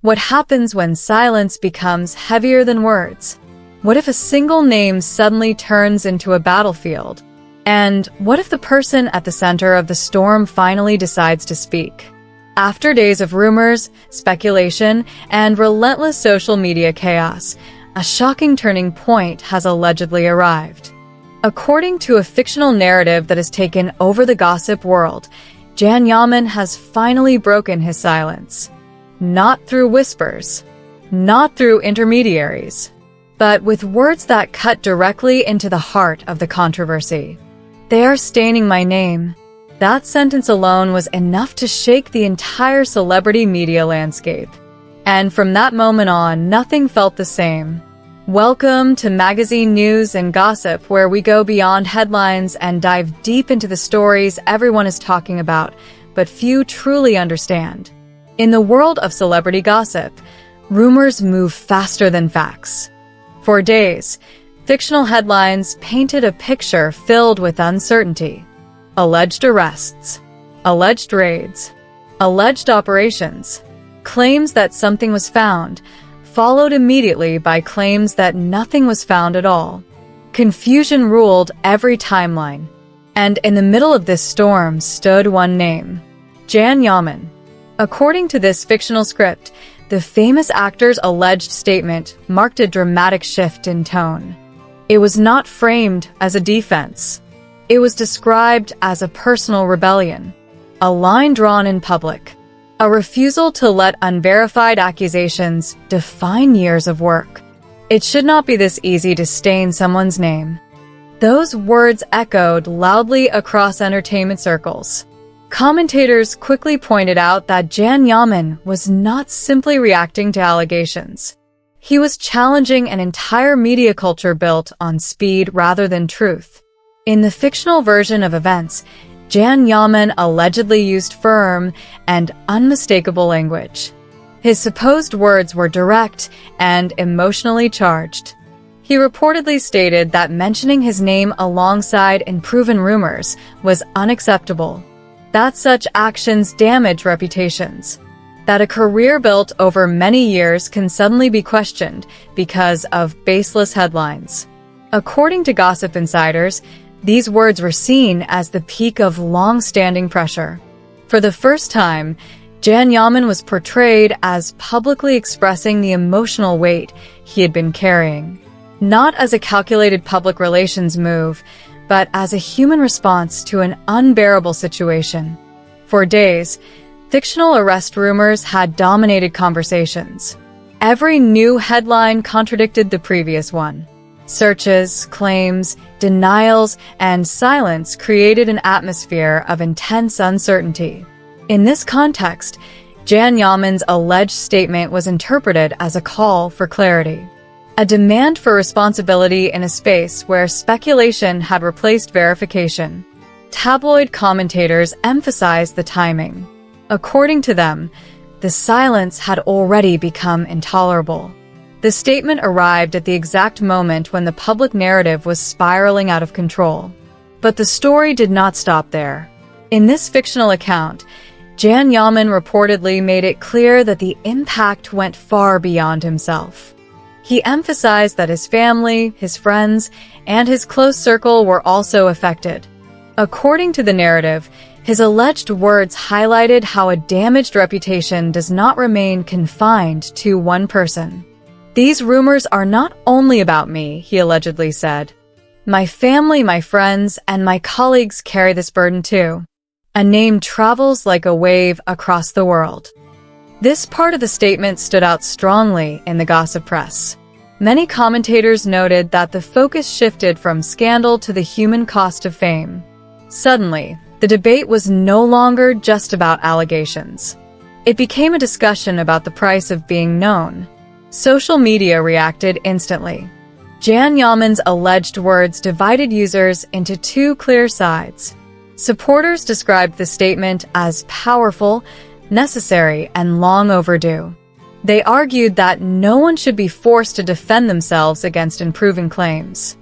What happens when silence becomes heavier than words? What if a single name suddenly turns into a battlefield? And what if the person at the center of the storm finally decides to speak? After days of rumors, speculation, and relentless social media chaos, a shocking turning point has allegedly arrived. According to a fictional narrative that has taken over the gossip world, Yaman has finally broken his silence. Not through whispers, not through intermediaries, but with words that cut directly into the heart of the controversy. "They are staining my name." That sentence alone was enough to shake the entire celebrity media landscape. And from that moment on, nothing felt the same. Welcome to Magazine News and Gossip, where we go beyond headlines and dive deep into the stories everyone is talking about, but few truly understand. In the world of celebrity gossip, rumors move faster than facts. For days, fictional headlines painted a picture filled with uncertainty. Alleged arrests, alleged raids, alleged operations, claims that something was found, followed immediately by claims that nothing was found at all. Confusion ruled every timeline. And in the middle of this storm stood one name: Yaman. According to this fictional script, the famous actor's alleged statement marked a dramatic shift in tone. It was not framed as a defense. It was described as a personal rebellion, a line drawn in public, a refusal to let unverified accusations define years of work. It should not be this easy to stain someone's name. Those words echoed loudly across entertainment circles. Commentators quickly pointed out that Yaman was not simply reacting to allegations. He was challenging an entire media culture built on speed rather than truth. In the fictional version of events, Yaman allegedly used firm and unmistakable language. His supposed words were direct and emotionally charged. He reportedly stated that mentioning his name alongside unproven rumors was unacceptable, that such actions damage reputations, that a career built over many years can suddenly be questioned because of baseless headlines. According to gossip insiders, these words were seen as the peak of long-standing pressure. For the first time, Yaman was portrayed as publicly expressing the emotional weight he had been carrying, not as a calculated public relations move, but as a human response to an unbearable situation. For days, fictional arrest rumors had dominated conversations. Every new headline contradicted the previous one. Searches, claims, denials, and silence created an atmosphere of intense uncertainty. In this context, Yaman's alleged statement was interpreted as a call for clarity, a demand for responsibility in a space where speculation had replaced verification. Tabloid commentators emphasized the timing. According to them, the silence had already become intolerable. The statement arrived at the exact moment when the public narrative was spiraling out of control. But the story did not stop there. In this fictional account, Yaman reportedly made it clear that the impact went far beyond himself. He emphasized that his family, his friends, and his close circle were also affected. According to the narrative, his alleged words highlighted how a damaged reputation does not remain confined to one person. "These rumors are not only about me," he allegedly said. "My family, my friends, and my colleagues carry this burden too. A name travels like a wave across the world." This part of the statement stood out strongly in the gossip press. Many commentators noted that the focus shifted from scandal to the human cost of fame. Suddenly, the debate was no longer just about allegations. It became a discussion about the price of being known. Social media reacted instantly. Yaman's alleged words divided users into two clear sides. Supporters described the statement as powerful, necessary, and long overdue. They argued that no one should be forced to defend themselves against unproven claims.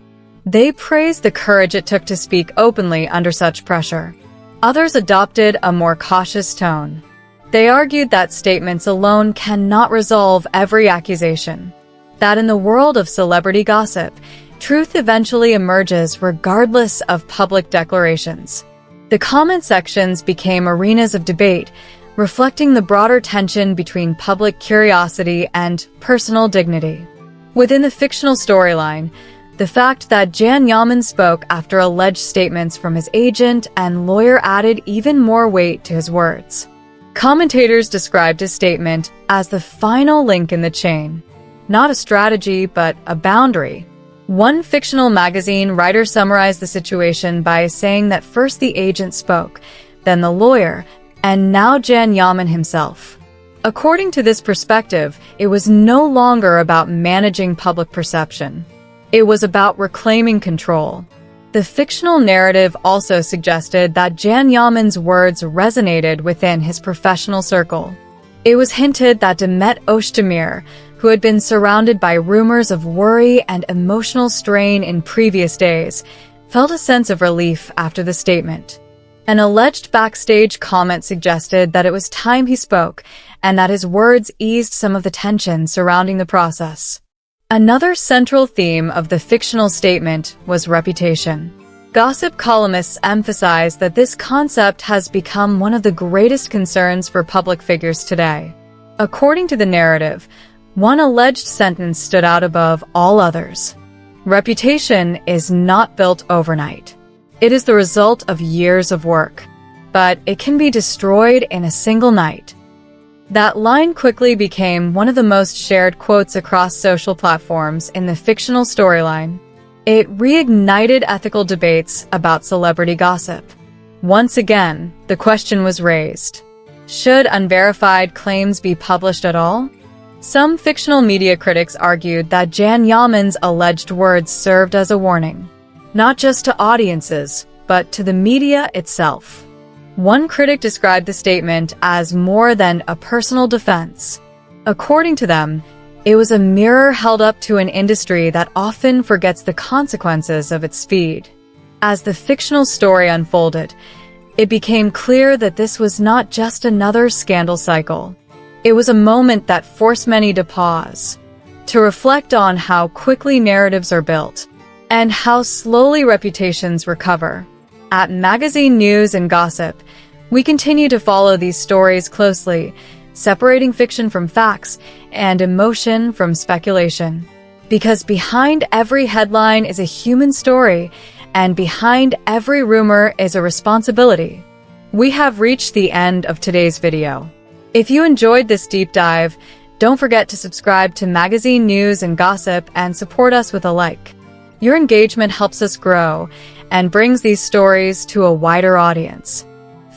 They praised the courage it took to speak openly under such pressure. Others adopted a more cautious tone. They argued that statements alone cannot resolve every accusation, that in the world of celebrity gossip, truth eventually emerges regardless of public declarations. The comment sections became arenas of debate, reflecting the broader tension between public curiosity and personal dignity. Within the fictional storyline, the fact that Yaman spoke after alleged statements from his agent and lawyer added even more weight to his words. Commentators described his statement as the final link in the chain, not a strategy but a boundary. One fictional magazine writer summarized the situation by saying that first the agent spoke, then the lawyer, and now Yaman himself. According to this perspective, it was no longer about managing public perception. It was about reclaiming control. The fictional narrative also suggested that Yaman's words resonated within his professional circle. It was hinted that Demet Özdemir, who had been surrounded by rumors of worry and emotional strain in previous days, felt a sense of relief after the statement. An alleged backstage comment suggested that it was time he spoke and that his words eased some of the tension surrounding the process. Another central theme of the fictional statement was reputation. Gossip columnists emphasized that this concept has become one of the greatest concerns for public figures today. According to the narrative, one alleged sentence stood out above all others. Reputation is not built overnight. It is the result of years of work, but it can be destroyed in a single night. That line quickly became one of the most shared quotes across social platforms in the fictional storyline. It reignited ethical debates about celebrity gossip. Once again, the question was raised: should unverified claims be published at all? Some fictional media critics argued that Yaman's alleged words served as a warning, not just to audiences, but to the media itself. One critic described the statement as more than a personal defense. According to them, it was a mirror held up to an industry that often forgets the consequences of its speed. As the fictional story unfolded, it became clear that this was not just another scandal cycle. It was a moment that forced many to pause, to reflect on how quickly narratives are built, and how slowly reputations recover. At Magazine News and Gossip, we continue to follow these stories closely, separating fiction from facts and emotion from speculation. Because behind every headline is a human story, and behind every rumor is a responsibility. We have reached the end of today's video. If you enjoyed this deep dive, don't forget to subscribe to Magazine News and Gossip and support us with a like. Your engagement helps us grow and brings these stories to a wider audience.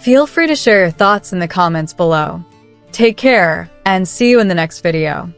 Feel free to share your thoughts in the comments below. Take care, and see you in the next video.